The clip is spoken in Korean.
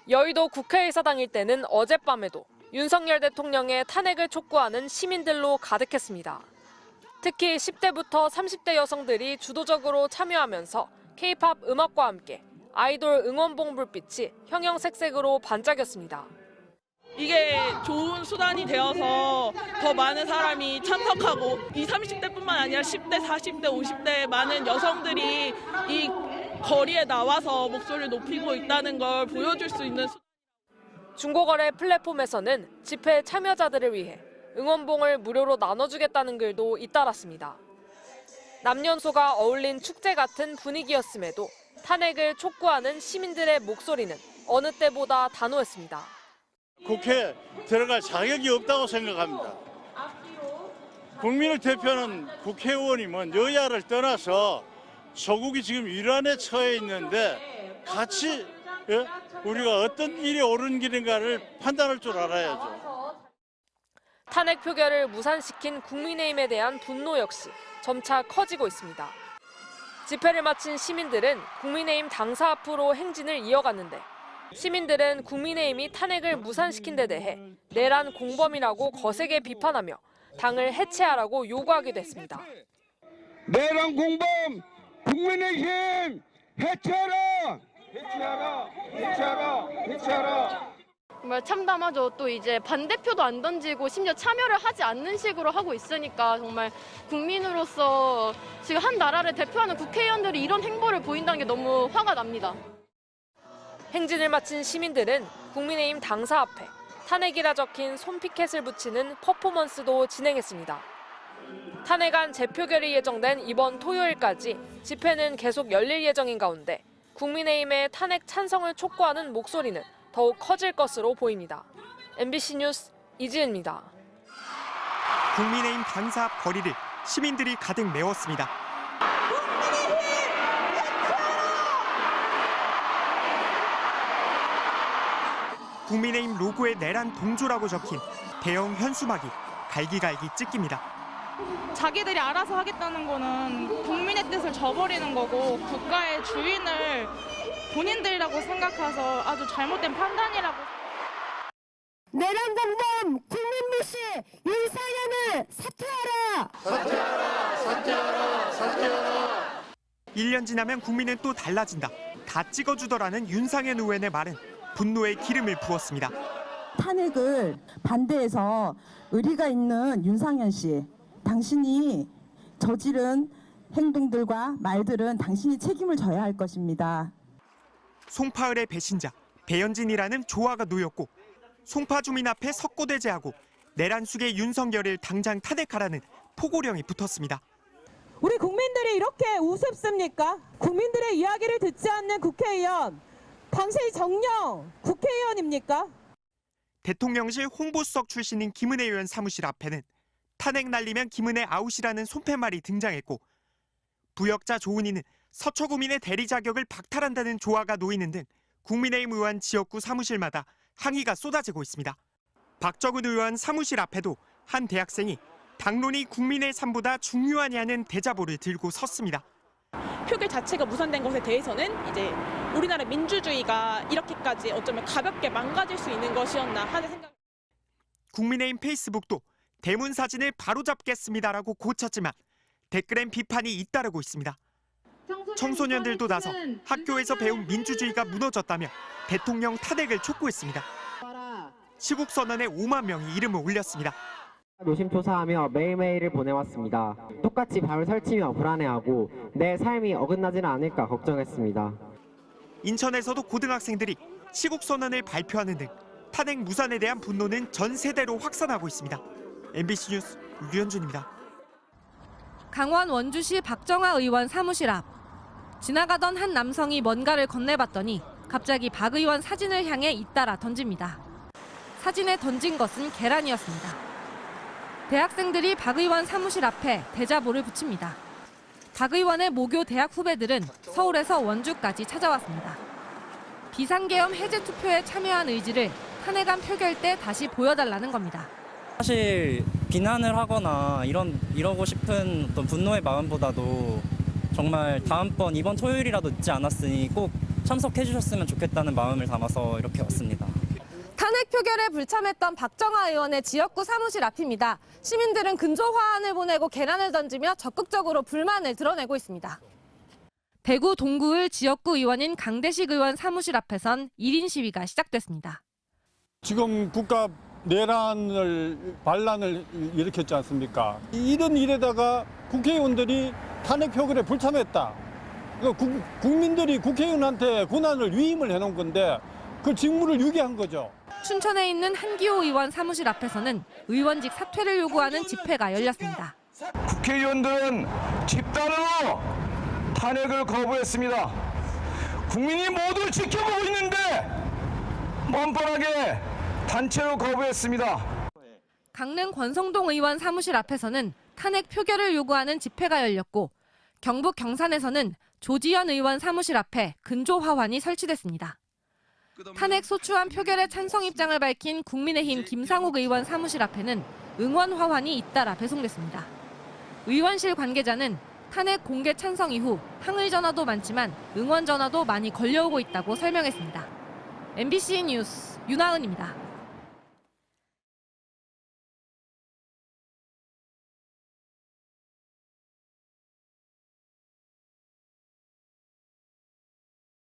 여의도 국회의사당일 때는 어젯밤에도 윤석열 대통령의 탄핵을 촉구하는 시민들로 가득했습니다. 특히 10대부터 30대 여성들이 주도적으로 참여하면서 K-팝 음악과 함께 아이돌 응원봉 불빛이 형형색색으로 반짝였습니다. 이게 좋은 수단이 되어서 더 많은 사람이 참석하고 20, 30대뿐만 아니라 10대, 40대, 50대 많은 여성들이 이 거리에 나와서 목소리를 높이고 있다는 걸 보여줄 수 있는 중고거래 플랫폼에서는 집회 참여자들을 위해 응원봉을 무료로 나눠주겠다는 글도 잇따랐습니다. 남녀노소가 어울린 축제 같은 분위기였음에도 탄핵을 촉구하는 시민들의 목소리는 어느 때보다 단호했습니다. 국회에 들어갈 자격이 없다고 생각합니다. 국민을 대표하는 국회의원이면 여야를 떠나서 조국이 지금 위란에 처해 있는데 같이 우리가 어떤 일이 옳은 길인가를 판단할 줄 알아야죠. 탄핵 표결을 무산시킨 국민의힘에 대한 분노 역시 점차 커지고 있습니다. 집회를 마친 시민들은 국민의힘 당사 앞으로 행진을 이어갔는데 시민들은 국민의힘이 탄핵을 무산시킨 데 대해 내란 공범이라고 거세게 비판하며 당을 해체하라고 요구하기도 했습니다. 내란 공범 국민의힘 해체하라! 해체하라! 해체하라! 해체하라! 정말 참담하죠. 또 이제 반대표도 안 던지고 심지어 참여를 하지 않는 식으로 하고 있으니까 정말 국민으로서 지금 한 나라를 대표하는 국회의원들이 이런 행보를 보인다는 게 너무 화가 납니다. 행진을 마친 시민들은 국민의힘 당사 앞에 탄핵이라 적힌 손피켓을 붙이는 퍼포먼스도 진행했습니다. 탄핵안 재표결이 예정된 이번 토요일까지 집회는 계속 열릴 예정인 가운데 국민의힘의 탄핵 찬성을 촉구하는 목소리는 더욱 커질 것으로 보입니다. MBC 뉴스 이지은입니다. 국민의힘 당사 앞 거리를 시민들이 가득 메웠습니다. 국민의힘 로고에 내란 동조라고 적힌 대형 현수막이 갈기갈기 찢깁니다. 자기들이 알아서 하겠다는 거는 국민의 뜻을 저버리는 거고 국가의 주인을 본인들이라고 생각해서 아주 잘못된 판단이라고. 내란 공범 국민무시 윤상현을 사퇴하라! 사퇴하라! 사퇴하라! 사퇴하라! 1년 지나면 국민은 또 달라진다. 다 찍어주더라는 윤상현 의원의 말은 분노에 기름을 부었습니다. 탄핵을 반대해서 의리가 있는 윤상현 씨, 당신이 저지른 행동들과 말들은 당신이 책임을 져야 할 것입니다. 송파을의 배신자 배현진이라는 조화가 놓였고 송파 주민 앞에 석고대죄하고 내란 숙의 윤석열을 당장 탄핵하라는 포고령이 붙었습니다. 우리 국민들이 이렇게 우습습니까? 국민들의 이야기를 듣지 않는 국회의원, 당신이 정녕 국회의원입니까? 대통령실 홍보수석 출신인 김은혜 의원 사무실 앞에는 탄핵 날리면 김은혜 아웃이라는 손팻말이 등장했고 부역자 조은희는 서초구민의 대리 자격을 박탈한다는 조화가 놓이는 등 국민의힘 의원 지역구 사무실마다 항의가 쏟아지고 있습니다. 박정훈 의원 사무실 앞에도 한 대학생이 당론이 국민의 삶보다 중요하냐는 대자보를 들고 섰습니다. 표결 자체가 무산된 것에 대해서는 이제 우리나라 민주주의가 이렇게까지 어쩌면 가볍게 망가질 수 있는 것이었나 하는 생각. 국민의힘 페이스북도 대문 사진을 바로잡겠습니다라고 고쳤지만 댓글엔 비판이 잇따르고 있습니다. 청소년들도 나서 학교에서 배운 민주주의가 무너졌다며 대통령 탄핵을 촉구했습니다. 시국선언에 5만 명이 이름을 올렸습니다. 노심초사하며 매일매일을 보내왔습니다. 똑같이 밤을 설치며 불안해하고 내 삶이 어긋나지는 않을까 걱정했습니다. 인천에서도 고등학생들이 시국선언을 발표하는 등 탄핵 무산에 대한 분노는 전 세대로 확산하고 있습니다. MBC 뉴스 류현준입니다. 강원 원주시 박정아 의원 사무실 앞. 지나가던 한 남성이 뭔가를 건네봤더니 갑자기 박 의원 사진을 향해 잇따라 던집니다. 사진에 던진 것은 계란이었습니다. 대학생들이 박 의원 사무실 앞에 대자보를 붙입니다. 박 의원의 모교 대학 후배들은 서울에서 원주까지 찾아왔습니다. 비상계엄 해제 투표에 참여한 의지를 탄핵안 표결 때 다시 보여달라는 겁니다. 사실 비난을 하거나 이러고 싶은 어떤 분노의 마음보다도 정말 다음번 이번 토요일이라도 늦지 않았으니 꼭 참석해 주셨으면 좋겠다는 마음을 담아서 이렇게 왔습니다. 탄핵 표결에 불참했던 박정아 의원의 지역구 사무실 앞입니다. 시민들은 근조 화환을 보내고 계란을 던지며 적극적으로 불만을 드러내고 있습니다. 대구 동구을 지역구 의원인 강대식 의원 사무실 앞에선 1인 시위가 시작됐습니다. 지금 국가 반란을 일으켰지 않습니까? 이런 일에다가 국회의원들이 탄핵 표결에 불참했다. 국민들이 국회의원한테 권한을 위임을 해놓은 건데 그 직무를 유기한 거죠. 춘천에 있는 한기호 의원 사무실 앞에서는 의원직 사퇴를 요구하는 집회가 열렸습니다. 국회의원들은 집단으로 탄핵을 거부했습니다. 국민이 모두 지켜보고 있는데 뻔뻔하게 단체로 거부했습니다. 강릉 권성동 의원 사무실 앞에서는 탄핵 표결을 요구하는 집회가 열렸고 경북 경산에서는 조지현 의원 사무실 앞에 근조 화환이 설치됐습니다. 탄핵 소추안 표결에 찬성 입장을 밝힌 국민의힘 김상욱 의원 사무실 앞에는 응원 화환이 잇따라 배송됐습니다. 의원실 관계자는 탄핵 공개 찬성 이후 항의 전화도 많지만 응원 전화도 많이 걸려오고 있다고 설명했습니다. MBC 뉴스 윤하은입니다.